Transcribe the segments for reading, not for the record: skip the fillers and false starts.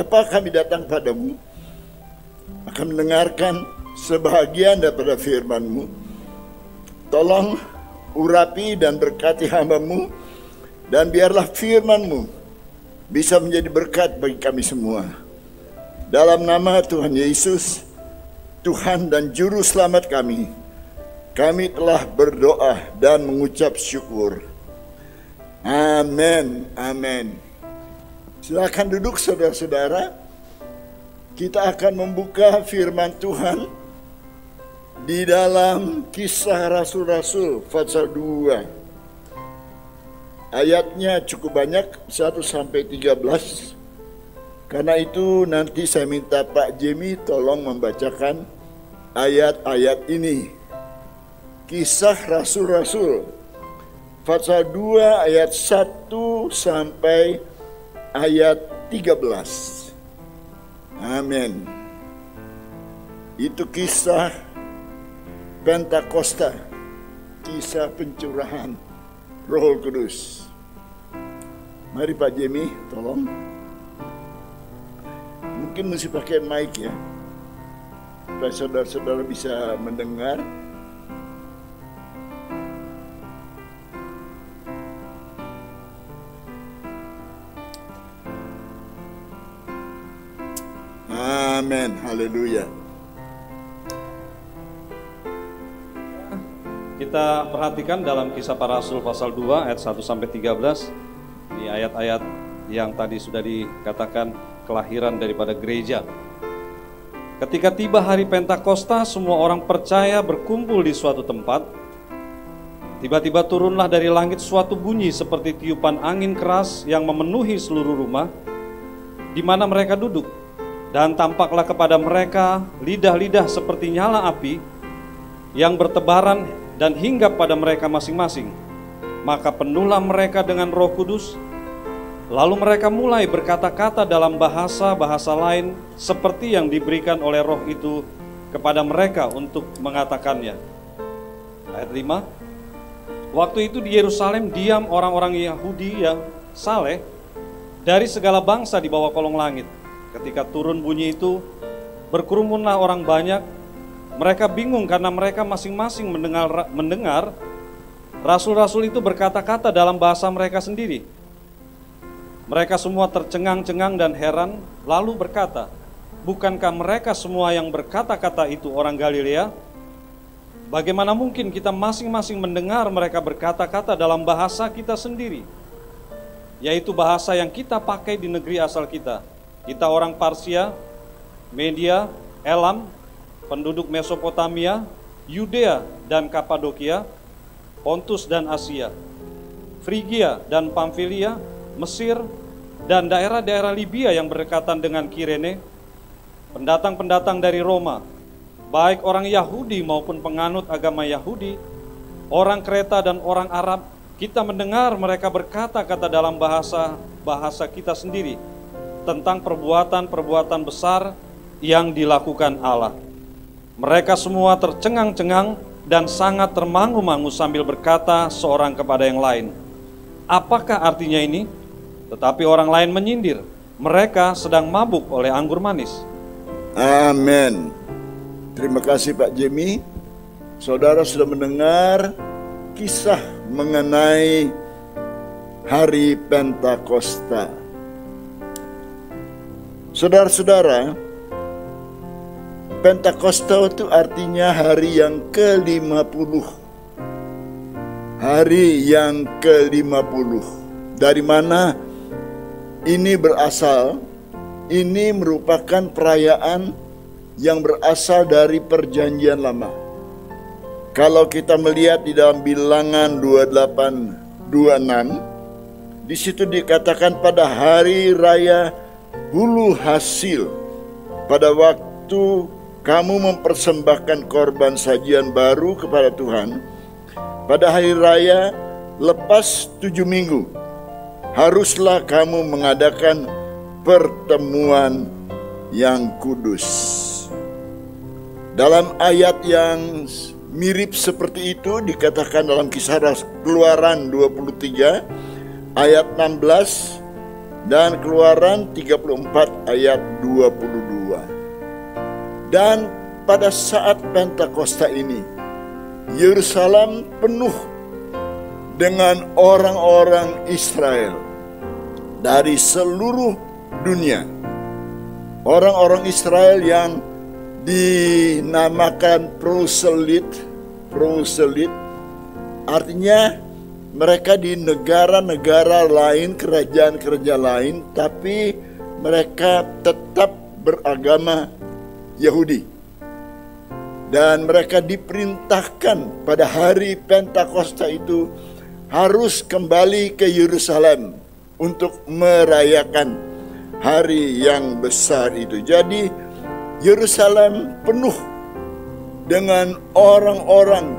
Bapa, kami datang padamu, akan mendengarkan sebahagian daripada firman-Mu. Tolong urapi dan berkati hamba-Mu, dan biarlah firman-Mu bisa menjadi berkat bagi kami semua. Dalam nama Tuhan Yesus, Tuhan dan Juru Selamat kami telah berdoa dan mengucap syukur. Amin, amin. Silakan duduk saudara-saudara. Kita akan membuka firman Tuhan di dalam Kisah Rasul-Rasul pasal 2. Ayatnya cukup banyak, 1-13. Karena itu nanti saya minta Pak Jimmy tolong membacakan ayat-ayat ini. Kisah Rasul-Rasul pasal 2 ayat 1 sampai ayat 13. Amin. Itu kisah Pentakosta, kisah pencurahan Roh Kudus. Mari Pak Jimmy, tolong. Mungkin mesti pakai mic ya, supaya saudara-saudara bisa mendengar. Amin, haleluya. Kita perhatikan dalam Kisah Para Rasul pasal 2 ayat 1-13. Di ayat-ayat yang tadi sudah dikatakan kelahiran daripada gereja. Ketika tiba hari Pentakosta, semua orang percaya berkumpul di suatu tempat. Tiba-tiba turunlah dari langit suatu bunyi seperti tiupan angin keras yang memenuhi seluruh rumah di mana mereka duduk. Dan tampaklah kepada mereka lidah-lidah seperti nyala api yang bertebaran dan hinggap pada mereka masing-masing. Maka penuhlah mereka dengan Roh Kudus. Lalu mereka mulai berkata-kata dalam bahasa-bahasa lain seperti yang diberikan oleh Roh itu kepada mereka untuk mengatakannya. Ayat 5. Waktu itu di Yerusalem diam orang-orang Yahudi yang saleh dari segala bangsa di bawah kolong langit. Ketika turun bunyi itu, berkerumunlah orang banyak. Mereka bingung karena mereka masing-masing mendengar rasul-rasul itu berkata-kata dalam bahasa mereka sendiri. Mereka semua tercengang-cengang dan heran, lalu berkata, "Bukankah mereka semua yang berkata-kata itu orang Galilea? Bagaimana mungkin kita masing-masing mendengar mereka berkata-kata dalam bahasa kita sendiri, yaitu bahasa yang kita pakai di negeri asal kita? Kita orang Parsia, Media, Elam, penduduk Mesopotamia, Yudea dan Kapadokia, Pontus dan Asia, Frigia dan Pamfilia, Mesir, dan daerah-daerah Libya yang berdekatan dengan Kirene, pendatang-pendatang dari Roma, baik orang Yahudi maupun penganut agama Yahudi, orang Kreta dan orang Arab, kita mendengar mereka berkata-kata dalam bahasa kita sendiri tentang perbuatan-perbuatan besar yang dilakukan Allah." Mereka semua tercengang-cengang dan sangat termangu-mangu sambil berkata seorang kepada yang lain, "Apakah artinya ini?" Tetapi orang lain menyindir, "Mereka sedang mabuk oleh anggur manis." Amin. Terima kasih Pak Jimmy. Saudara sudah mendengar kisah mengenai hari Pentakosta. Saudara-saudara, Pentakosta itu artinya hari yang ke-50. Hari yang ke-50. Dari mana ini berasal? Ini merupakan perayaan yang berasal dari perjanjian lama. Kalau kita melihat di dalam Bilangan 28:26, di situ dikatakan pada hari raya bulu hasil, pada waktu kamu mempersembahkan korban sajian baru kepada Tuhan, pada hari raya lepas 7 minggu, haruslah kamu mengadakan pertemuan yang kudus. Dalam ayat yang mirip seperti itu dikatakan dalam Kisah Keluaran 23 ayat 16, dan Keluaran 34 ayat 22. Dan pada saat Pentakosta ini, Yerusalem penuh dengan orang-orang Israel dari seluruh dunia. Orang-orang Israel yang dinamakan proselit, artinya mereka di negara-negara lain, kerajaan-kerajaan lain, tapi mereka tetap beragama Yahudi. Dan mereka diperintahkan pada hari Pentakosta itu harus kembali ke Yerusalem untuk merayakan hari yang besar itu. Jadi Yerusalem penuh dengan orang-orang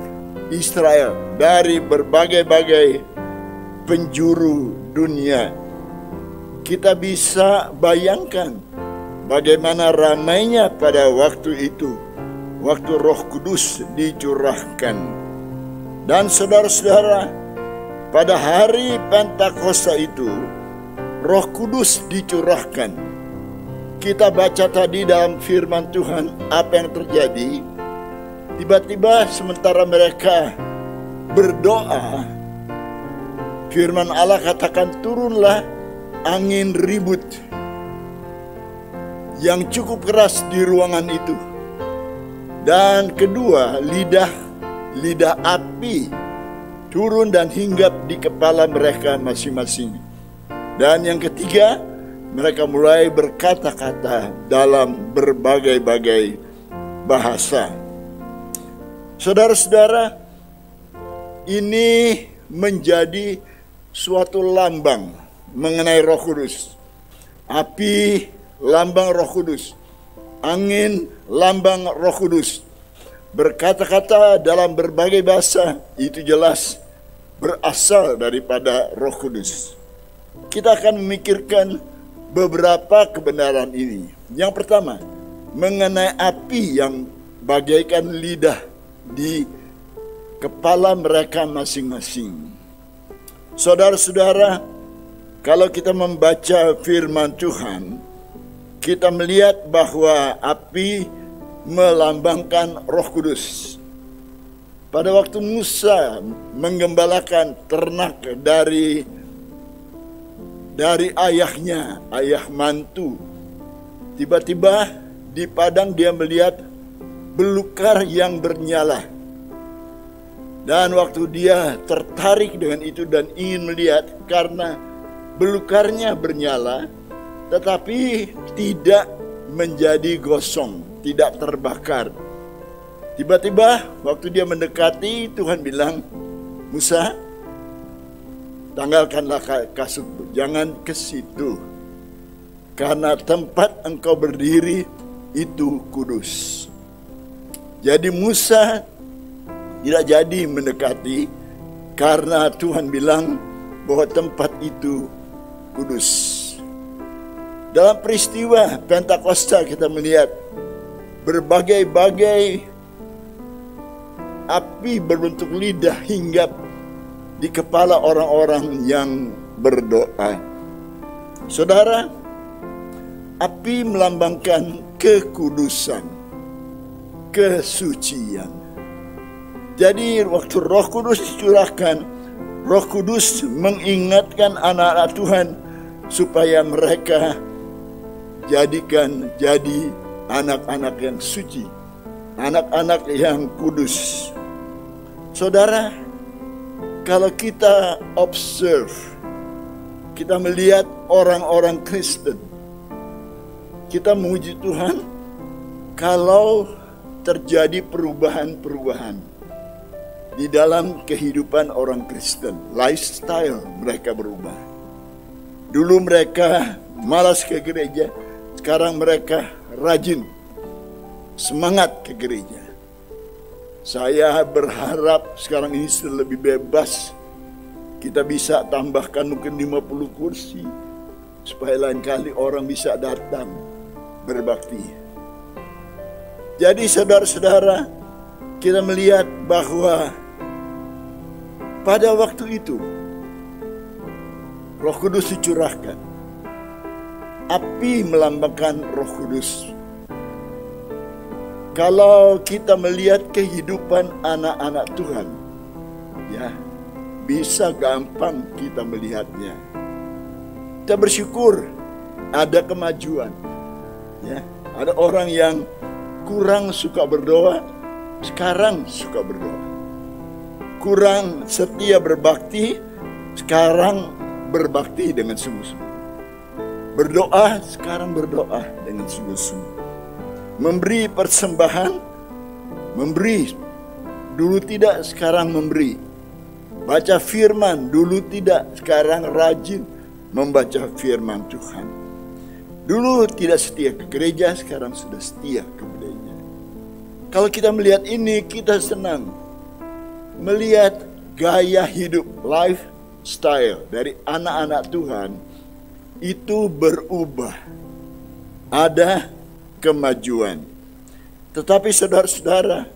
Israel dari berbagai-bagai penjuru dunia. Kita bisa bayangkan bagaimana ramainya pada waktu itu, waktu Roh Kudus dicurahkan. Dan saudara-saudara, pada hari Pentakosta itu, Roh Kudus dicurahkan. Kita baca tadi dalam firman Tuhan apa yang terjadi. Tiba-tiba sementara mereka berdoa, firman Allah katakan turunlah angin ribut yang cukup keras di ruangan itu. Dan kedua, lidah api turun dan hinggap di kepala mereka masing-masing. Dan yang ketiga, mereka mulai berkata-kata dalam berbagai-bagai bahasa. Saudara-saudara, ini menjadi suatu lambang mengenai Roh Kudus. Api, lambang Roh Kudus. Angin, lambang Roh Kudus. Berkata-kata dalam berbagai bahasa, itu jelas berasal daripada Roh Kudus. Kita akan memikirkan beberapa kebenaran ini. Yang pertama, mengenai api yang bagaikan lidah di kepala mereka masing-masing. Saudara-saudara, kalau kita membaca firman Tuhan, kita melihat bahwa api melambangkan Roh Kudus. Pada waktu Musa menggembalakan ternak dari ayahnya, ayah mantu, tiba-tiba di padang dia melihat belukar yang bernyala. Dan waktu dia tertarik dengan itu dan ingin melihat, karena belukarnya bernyala tetapi tidak menjadi gosong, tidak terbakar. Tiba-tiba waktu dia mendekati, Tuhan bilang, Musa, tanggalkanlah kasutmu, jangan ke situ, karena tempat engkau berdiri itu kudus. Jadi Musa tidak jadi mendekati karena Tuhan bilang bahwa tempat itu kudus. Dalam peristiwa Pentakosta kita melihat berbagai-bagai api berbentuk lidah hinggap di kepala orang-orang yang berdoa. Saudara, api melambangkan kekudusan, kesucian. Jadi waktu Roh Kudus dicurahkan, Roh Kudus mengingatkan anak-anak Tuhan supaya mereka jadi anak-anak yang suci, anak-anak yang kudus. Saudara, kalau kita observe, kita melihat orang-orang Kristen, kita memuji Tuhan kalau terjadi perubahan-perubahan di dalam kehidupan orang Kristen. Lifestyle mereka berubah. Dulu mereka malas ke gereja, sekarang mereka rajin, semangat ke gereja. Saya berharap sekarang ini lebih bebas. Kita bisa tambahkan mungkin 50 kursi, supaya lain kali orang bisa datang berbakti. Jadi saudara-saudara, kita melihat bahwa pada waktu itu Roh Kudus dicurahkan. api melambangkan Roh Kudus. Kalau kita melihat kehidupan anak-anak Tuhan, ya, bisa gampang kita melihatnya. Kita bersyukur ada kemajuan. Ya, ada orang yang kurang suka berdoa, sekarang suka berdoa. Kurang setia berbakti, sekarang berbakti dengan sungguh-sungguh. Berdoa, sekarang berdoa dengan sungguh-sungguh. Memberi persembahan, memberi. Dulu tidak, sekarang memberi. Baca firman, dulu tidak, sekarang rajin membaca firman Tuhan. Dulu tidak setia ke gereja, sekarang sudah setia ke gereja. Kalau kita melihat ini, kita senang. Melihat gaya hidup, lifestyle dari anak-anak Tuhan itu berubah. Ada kemajuan. Tetapi saudara-saudara,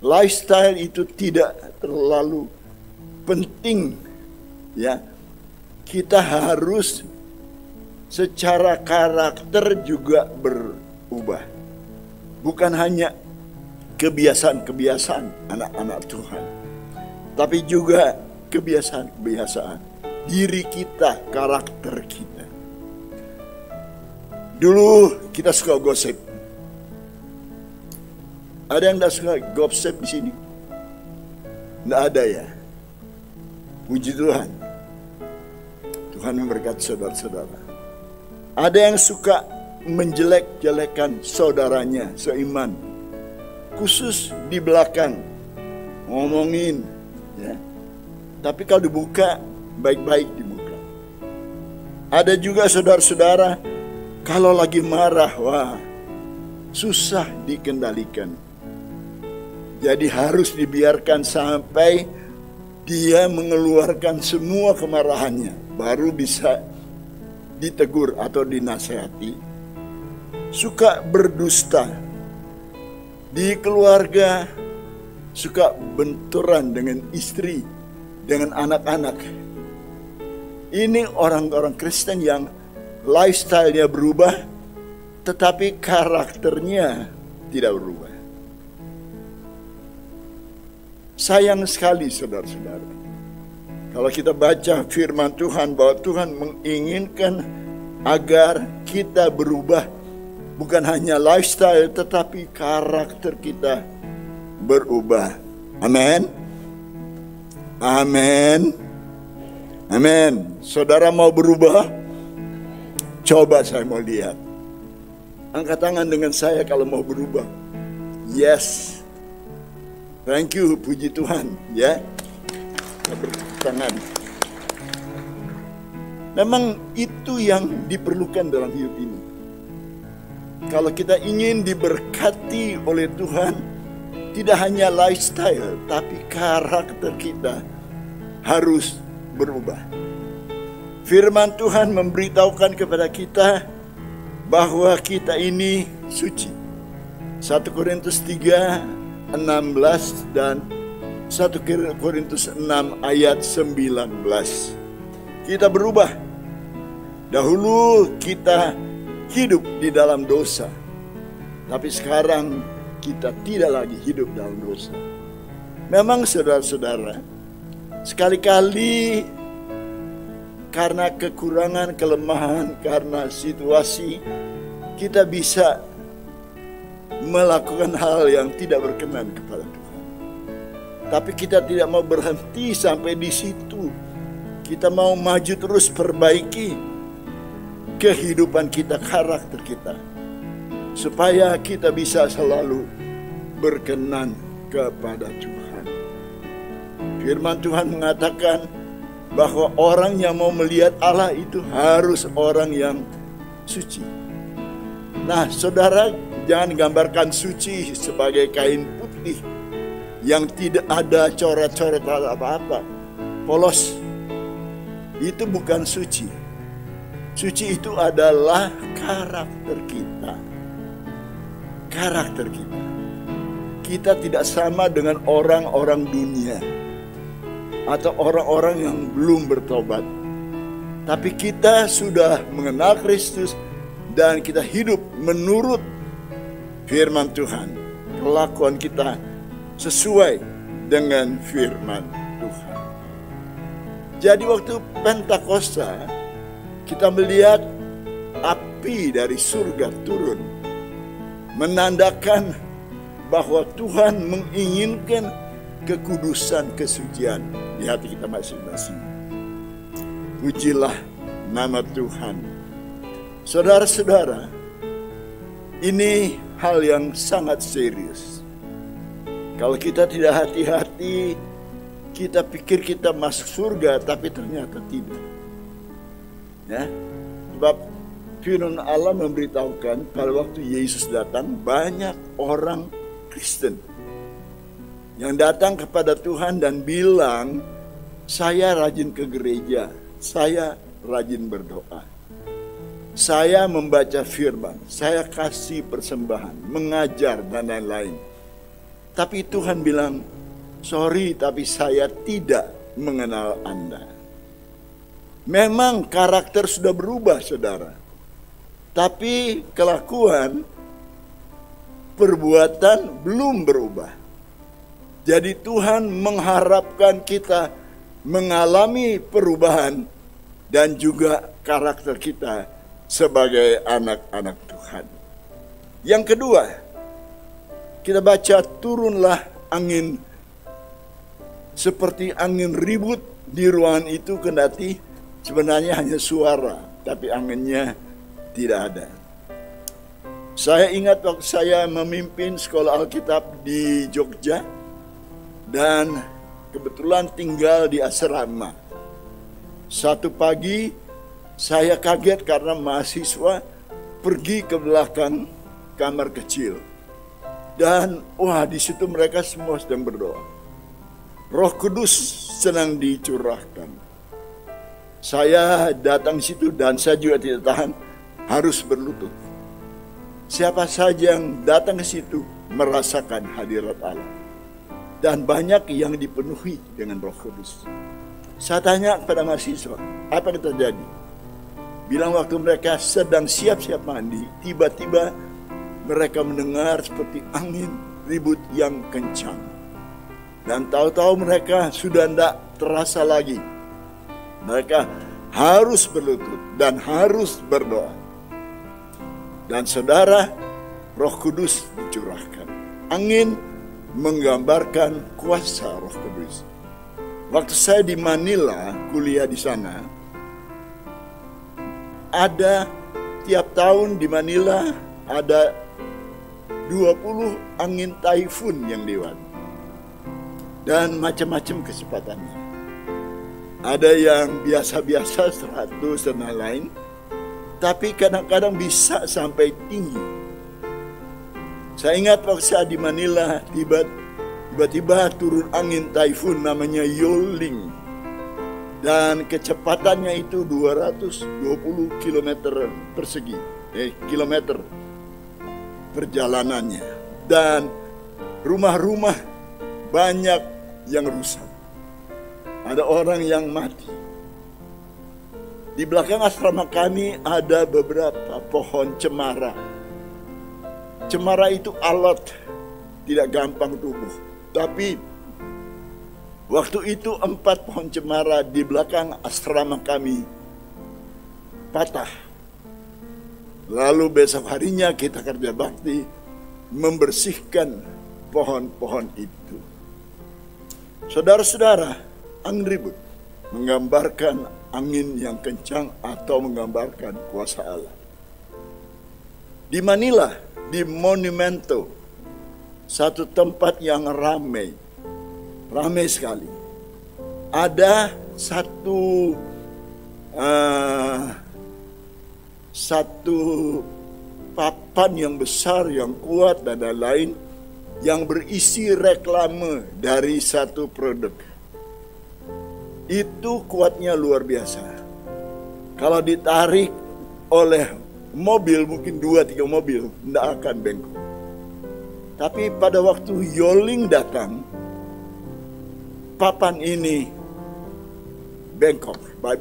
lifestyle itu tidak terlalu penting, ya. Kita harus secara karakter juga berubah. Bukan hanya kebiasaan-kebiasaan anak-anak Tuhan, tapi juga kebiasaan-kebiasaan diri kita, karakter kita. Dulu kita suka gosip. Ada yang tidak suka gosip di sini? Tidak ada ya. Puji Tuhan. Tuhan memberkati saudara-saudara. Ada yang suka menjelek-jelekan saudaranya seiman, khusus di belakang ngomongin, ya. Tapi kalau dibuka, baik-baik dibuka. Ada juga saudara-saudara, kalau lagi marah, wah, susah dikendalikan. Jadi harus dibiarkan sampai dia mengeluarkan semua kemarahannya, baru bisa ditegur atau dinasehati. Suka berdusta. Di keluarga suka benturan dengan istri, dengan anak-anak. Ini orang-orang Kristen yang lifestyle-nya berubah, tetapi karakternya tidak berubah. Sayang sekali saudara-saudara, kalau kita baca firman Tuhan bahwa Tuhan menginginkan agar kita berubah, bukan hanya lifestyle tetapi karakter kita berubah. Amin. Amin. Amin. Saudara mau berubah? Coba saya mau lihat. Angkat tangan dengan saya kalau mau berubah. Yes. Thank you, puji Tuhan, ya. Bertangan. Memang itu yang diperlukan dalam hidup ini. Kalau kita ingin diberkati oleh Tuhan, tidak hanya lifestyle, tapi karakter kita harus berubah. Firman Tuhan memberitahukan kepada kita bahwa kita ini suci. 1 Korintus 3 16 dan 1 Korintus 6 ayat 19. Kita berubah. Dahulu kita hidup di dalam dosa, tapi sekarang kita tidak lagi hidup dalam dosa. Memang saudara-saudara, sekali-kali karena kekurangan, kelemahan, karena situasi, kita bisa melakukan hal yang tidak berkenan kepada Tuhan. Tapi kita tidak mau berhenti sampai di situ. Kita mau maju terus, perbaiki kehidupan kita, karakter kita, supaya kita bisa selalu berkenan kepada Tuhan. Firman Tuhan mengatakan bahwa orang yang mau melihat Allah itu harus orang yang suci. Nah, saudara, jangan gambarkan suci sebagai kain putih yang tidak ada coret-coret atau apa-apa, polos. Itu bukan suci. Suci itu adalah karakter kita. Karakter kita. Kita tidak sama dengan orang-orang dunia atau orang-orang yang belum bertobat. Tapi kita sudah mengenal Kristus dan kita hidup menurut firman Tuhan. Kelakuan kita sesuai dengan firman Tuhan. Jadi waktu Pentakosta kita melihat api dari surga turun, menandakan bahwa Tuhan menginginkan kekudusan, kesucian di hati kita masing-masing. Pujilah nama Tuhan. Saudara-saudara, ini hal yang sangat serius. Kalau kita tidak hati-hati, kita pikir kita masuk surga, tapi ternyata tidak. Ya, sebab firman Allah memberitahukan pada waktu Yesus datang, banyak orang Kristen yang datang kepada Tuhan dan bilang, saya rajin ke gereja, saya rajin berdoa, saya membaca firman, saya kasih persembahan, mengajar dan lain-lain. Tapi Tuhan bilang, sorry, tapi saya tidak mengenal Anda. Memang karakter sudah berubah, saudara. Tapi kelakuan, perbuatan belum berubah. Jadi Tuhan mengharapkan kita mengalami perubahan dan juga karakter kita sebagai anak-anak Tuhan. Yang kedua, kita baca turunlah angin seperti angin ribut di ruangan itu, kendati sebenarnya hanya suara, tapi anginnya tidak ada. Saya ingat waktu saya memimpin sekolah Alkitab di Jogja dan kebetulan tinggal di asrama. Satu pagi saya kaget karena mahasiswa pergi ke belakang kamar kecil. Dan wah, di situ mereka semua sedang berdoa. Roh Kudus sedang dicurahkan. Saya datang di situ dan saya juga tidak tahan, harus berlutut. Siapa saja yang datang ke situ merasakan hadirat Allah. Dan banyak yang dipenuhi dengan Roh Kudus. Saya tanya kepada mahasiswa, apa yang terjadi? Bilang waktu mereka sedang siap-siap mandi, tiba-tiba mereka mendengar seperti angin ribut yang kencang. Dan tahu-tahu mereka sudah tidak terasa lagi. Mereka harus berlutut dan harus berdoa. Dan saudara, Roh Kudus dicurahkan. Angin menggambarkan kuasa Roh Kudus. Waktu saya di Manila, kuliah di sana, ada tiap tahun di Manila ada 20 angin taifun yang lewat. Dan macam-macam kecepatannya. Ada yang biasa-biasa 100 dan lain-lain. Tapi kadang-kadang bisa sampai tinggi. Saya ingat waktu saya di Manila, tiba-tiba turun angin taifun namanya Yoling. Dan kecepatannya itu 220 km persegi. Kilometer perjalanannya. Dan rumah-rumah banyak yang rusak. Ada orang yang mati. Di belakang asrama kami ada beberapa pohon cemara. Cemara itu alat, tidak gampang tumbuh. Tapi waktu itu 4 pohon cemara di belakang asrama kami patah. Lalu besok harinya kita kerja bakti membersihkan pohon-pohon itu. Saudara-saudara, angin ribut menggambarkan angin yang kencang atau menggambarkan kuasa Allah. Di Manila, di Monumento, satu tempat yang ramai sekali. Ada satu papan yang besar, yang kuat dan lain-lain, yang berisi reklame dari satu produk. Itu kuatnya luar biasa. Kalau ditarik oleh mobil, mungkin 2-3 mobil, tidak akan bengkok. Tapi pada waktu Yoling datang, papan ini bengkok,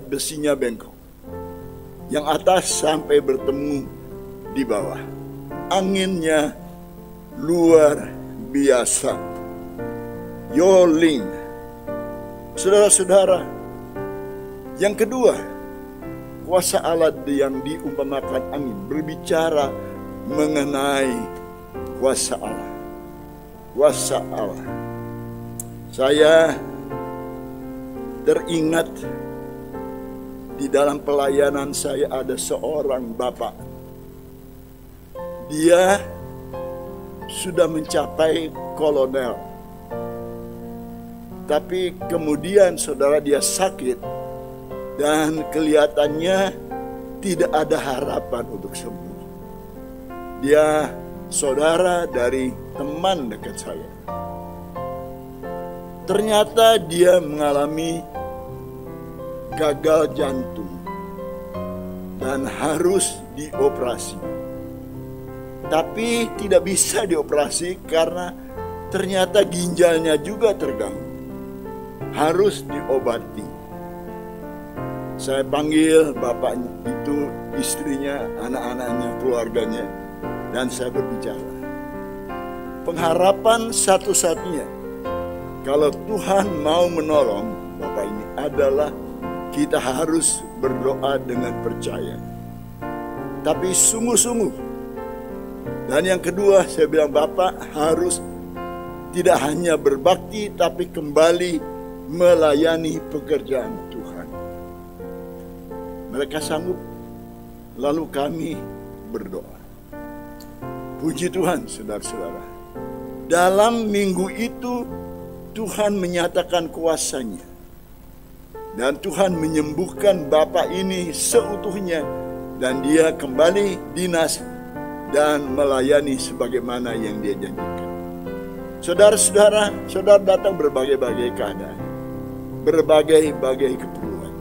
besinya bengkok. yang atas sampai bertemu di bawah. Anginnya luar biasa. Yoling. Saudara-saudara, yang kedua, kuasa Allah yang diumpamakan angin berbicara mengenai kuasa Allah. Kuasa Allah. Saya teringat di dalam pelayanan saya ada seorang bapak. Dia sudah mencapai kolonel. Tapi kemudian saudara dia sakit dan kelihatannya tidak ada harapan untuk sembuh. Dia saudara dari teman dekat saya. Ternyata dia mengalami gagal jantung dan harus dioperasi. Tapi tidak bisa dioperasi karena ternyata ginjalnya juga terganggu. Harus diobati. Saya panggil bapaknya itu, istrinya, anak-anaknya, keluarganya, dan saya berbicara. Pengharapan satu-satunya kalau Tuhan mau menolong bapak ini adalah kita harus berdoa dengan percaya. Tapi sungguh-sungguh. Dan yang kedua saya bilang bapak harus tidak hanya berbakti tapi kembali melayani pekerjaan Tuhan. Mereka sanggup, lalu kami berdoa. Puji Tuhan, saudara-saudara. Dalam minggu itu Tuhan menyatakan kuasa-Nya. Dan Tuhan menyembuhkan bapak ini seutuhnya. Dan dia kembali dinas dan melayani sebagaimana yang dia janjikan. Saudara-saudara, saudara datang berbagai-bagai keadaan. Berbagai-bagai keperluan.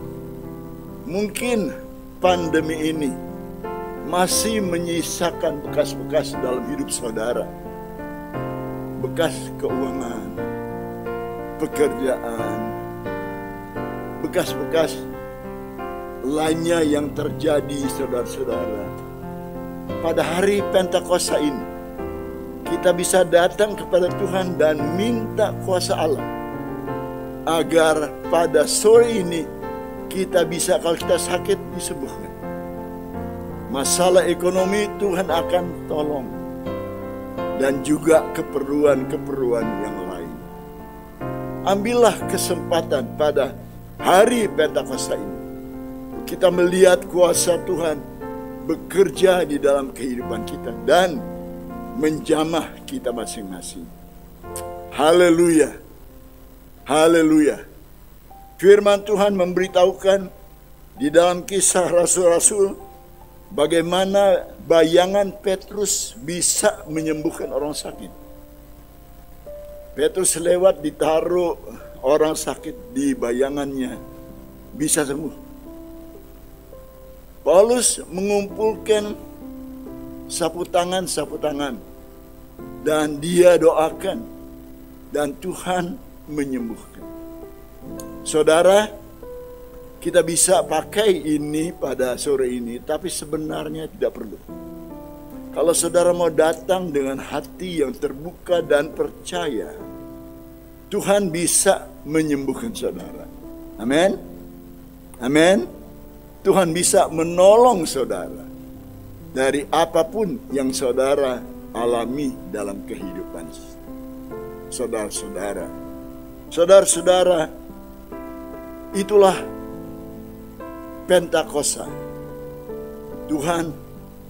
Mungkin pandemi ini masih menyisakan bekas-bekas dalam hidup saudara. Bekas keuangan, pekerjaan, bekas-bekas lainnya yang terjadi saudara-saudara. Pada hari Pentakosta ini, kita bisa datang kepada Tuhan dan minta kuasa Allah. Agar pada sore ini kita bisa, kalau kita sakit, disembuhkan. Masalah ekonomi Tuhan akan tolong. Dan juga keperluan-keperluan yang lain. Ambillah kesempatan pada hari Pentakosta ini. Kita melihat kuasa Tuhan bekerja di dalam kehidupan kita. Dan menjamah kita masing-masing. Haleluya. Haleluya. Firman Tuhan memberitahukan di dalam Kisah Rasul-Rasul bagaimana bayangan Petrus bisa menyembuhkan orang sakit. Petrus lewat ditaruh orang sakit di bayangannya, bisa sembuh. Paulus mengumpulkan sapu tangan dan dia doakan dan Tuhan menyembuhkan. Saudara, kita bisa pakai ini pada sore ini, tapi sebenarnya tidak perlu. Kalau saudara mau datang dengan hati yang terbuka dan percaya, Tuhan bisa menyembuhkan saudara. Amin. Amin. Tuhan bisa menolong saudara dari apapun yang saudara alami dalam kehidupan saudara-saudara. Saudara-saudara, itulah Pentakosta. Tuhan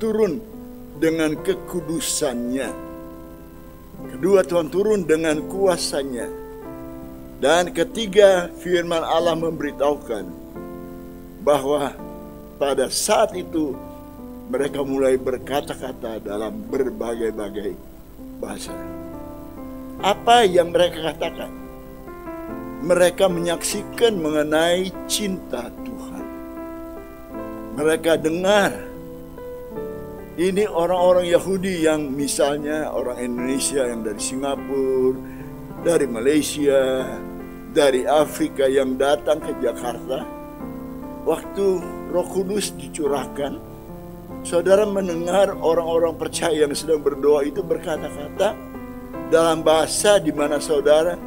turun dengan kekudusannya. Kedua, Tuhan turun dengan kuasanya. Dan ketiga, firman Allah memberitahukan bahwa pada saat itu mereka mulai berkata-kata dalam berbagai-bagai bahasa. Apa yang mereka katakan? Mereka menyaksikan mengenai cinta Tuhan. Mereka dengar. Ini orang-orang Yahudi yang misalnya orang Indonesia yang dari Singapura, dari Malaysia, dari Afrika yang datang ke Jakarta. waktu Roh Kudus dicurahkan, saudara mendengar orang-orang percaya yang sedang berdoa itu berkata-kata dalam bahasa di mana saudara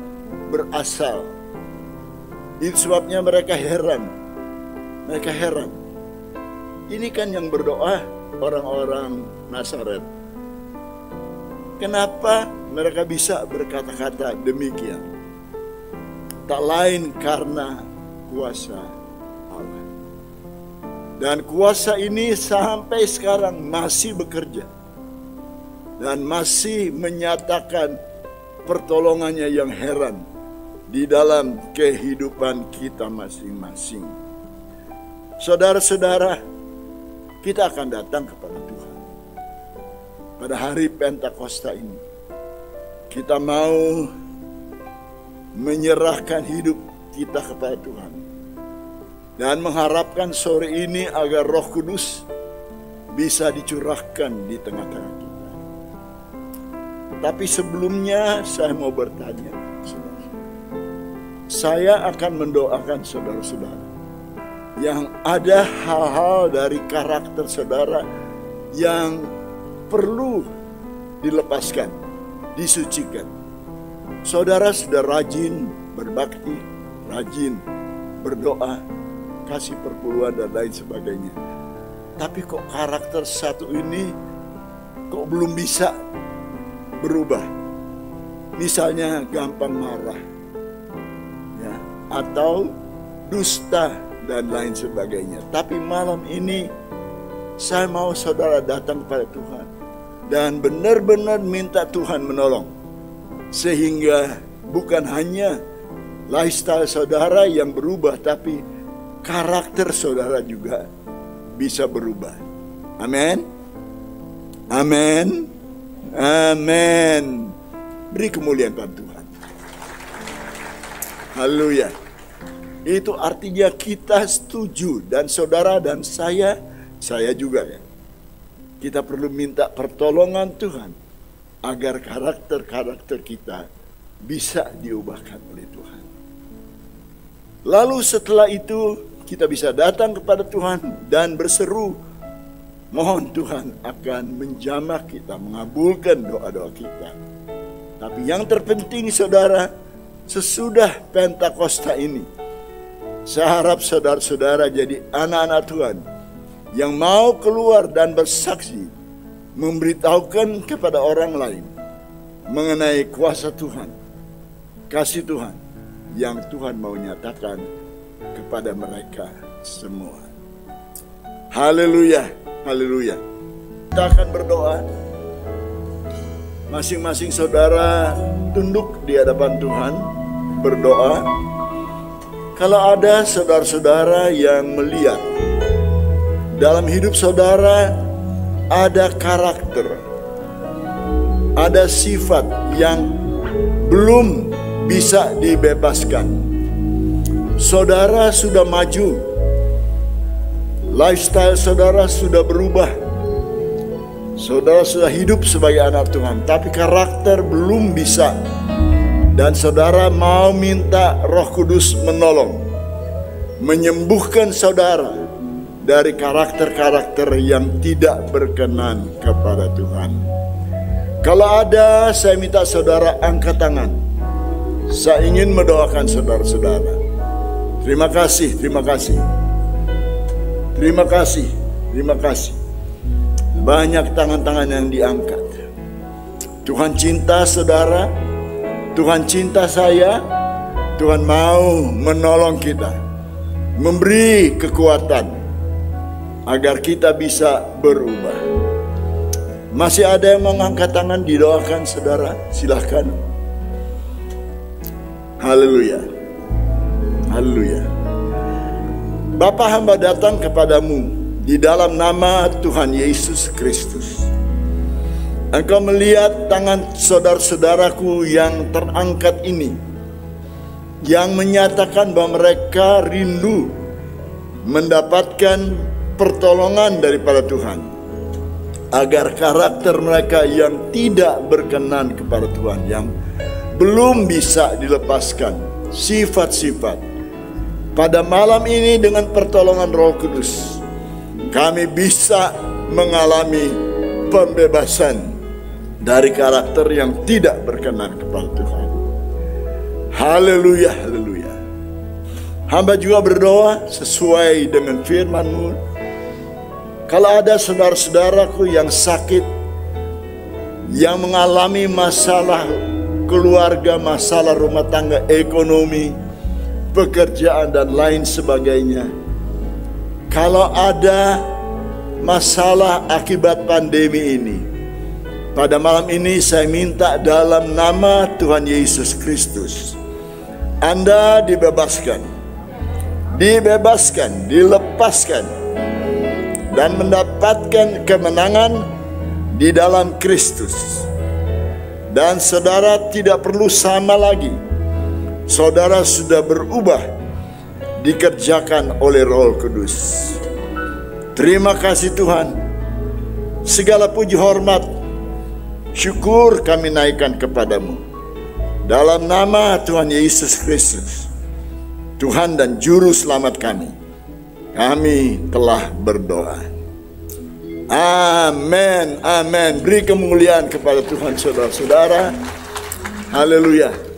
berasal. Itu sebabnya mereka heran. Mereka heran. Ini kan yang berdoa orang-orang Nazaret. Kenapa mereka bisa berkata-kata demikian? Tak lain karena kuasa Allah. Dan kuasa ini sampai sekarang masih bekerja. Dan masih menyatakan pertolongannya yang heran di dalam kehidupan kita masing-masing. Saudara-saudara, kita akan datang kepada Tuhan. Pada hari Pentakosta ini, kita mau menyerahkan hidup kita kepada Tuhan. Dan mengharapkan sore ini agar Roh Kudus bisa dicurahkan di tengah-tengah kita. Tapi sebelumnya saya mau bertanya, saya akan mendoakan saudara-saudara yang ada hal-hal dari karakter saudara yang perlu dilepaskan, disucikan. Saudara sudah rajin berbakti, rajin berdoa, kasih perpuluhan dan lain sebagainya. Tapi kok karakter satu ini kok belum bisa berubah? Misalnya gampang marah, ya, atau dusta dan lain sebagainya. Tapi malam ini saya mau saudara datang kepada Tuhan dan benar-benar minta Tuhan menolong, sehingga bukan hanya lifestyle saudara yang berubah, tapi karakter saudara juga bisa berubah. Amin. Amin. Amin. Beri kemuliaan pada Tuhan. Haleluya. Itu artinya kita setuju, dan saudara dan saya juga ya. Kita perlu minta pertolongan Tuhan agar karakter-karakter kita bisa diubahkan oleh Tuhan. Lalu setelah itu kita bisa datang kepada Tuhan dan berseru, mohon Tuhan akan menjamah kita, mengabulkan doa-doa kita. Tapi yang terpenting saudara, sesudah Pentakosta ini, saya harap saudara-saudara jadi anak-anak Tuhan yang mau keluar dan bersaksi, memberitahukan kepada orang lain mengenai kuasa Tuhan, kasih Tuhan yang Tuhan mau nyatakan kepada mereka semua. Haleluya, haleluya. Kita akan berdoa. Masing-masing saudara tunduk di hadapan Tuhan, berdoa. Kalau ada saudara-saudara yang melihat dalam hidup saudara ada karakter, ada sifat yang belum bisa dibebaskan. Saudara sudah maju, lifestyle saudara sudah berubah, saudara sudah hidup sebagai anak Tuhan, tapi karakter belum bisa. Dan saudara mau minta Roh Kudus menolong, menyembuhkan saudara dari karakter-karakter yang tidak berkenan kepada Tuhan. Kalau ada, saya minta saudara angkat tangan. Saya ingin mendoakan saudara-saudara. Terima kasih, terima kasih. Terima kasih, terima kasih. Banyak tangan-tangan yang diangkat. Tuhan cinta saudara, Tuhan cinta saya, Tuhan mau menolong kita, memberi kekuatan agar kita bisa berubah. Masih ada yang mengangkat tangan, didoakan saudara, silahkan. Haleluya, haleluya. Bapa, hamba datang kepadamu di dalam nama Tuhan Yesus Kristus. Engkau melihat tangan saudara-saudaraku yang terangkat ini, yang menyatakan bahwa mereka rindu mendapatkan pertolongan daripada Tuhan, agar karakter mereka yang tidak berkenan kepada Tuhan, yang belum bisa dilepaskan, sifat-sifat pada malam ini dengan pertolongan Roh Kudus, kami bisa mengalami pembebasan dari karakter yang tidak berkenan kepada Tuhan. Haleluya, haleluya. Hamba juga berdoa sesuai dengan firman-Mu. Kalau ada saudara-saudaraku yang sakit, yang mengalami masalah keluarga, masalah rumah tangga, ekonomi, pekerjaan, dan lain sebagainya. Kalau ada masalah akibat pandemi ini, pada malam ini saya minta dalam nama Tuhan Yesus Kristus, Anda dibebaskan, dilepaskan, dan mendapatkan kemenangan di dalam Kristus. Dan saudara tidak perlu sama lagi. Saudara sudah berubah, dikerjakan oleh Roh Kudus. Terima kasih Tuhan. Segala puji hormat, syukur kami naikkan kepadamu. Dalam nama Tuhan Yesus Kristus, Tuhan dan Juru Selamat kami telah berdoa. Amin, amin. Beri kemuliaan kepada Tuhan saudara-saudara. Haleluya.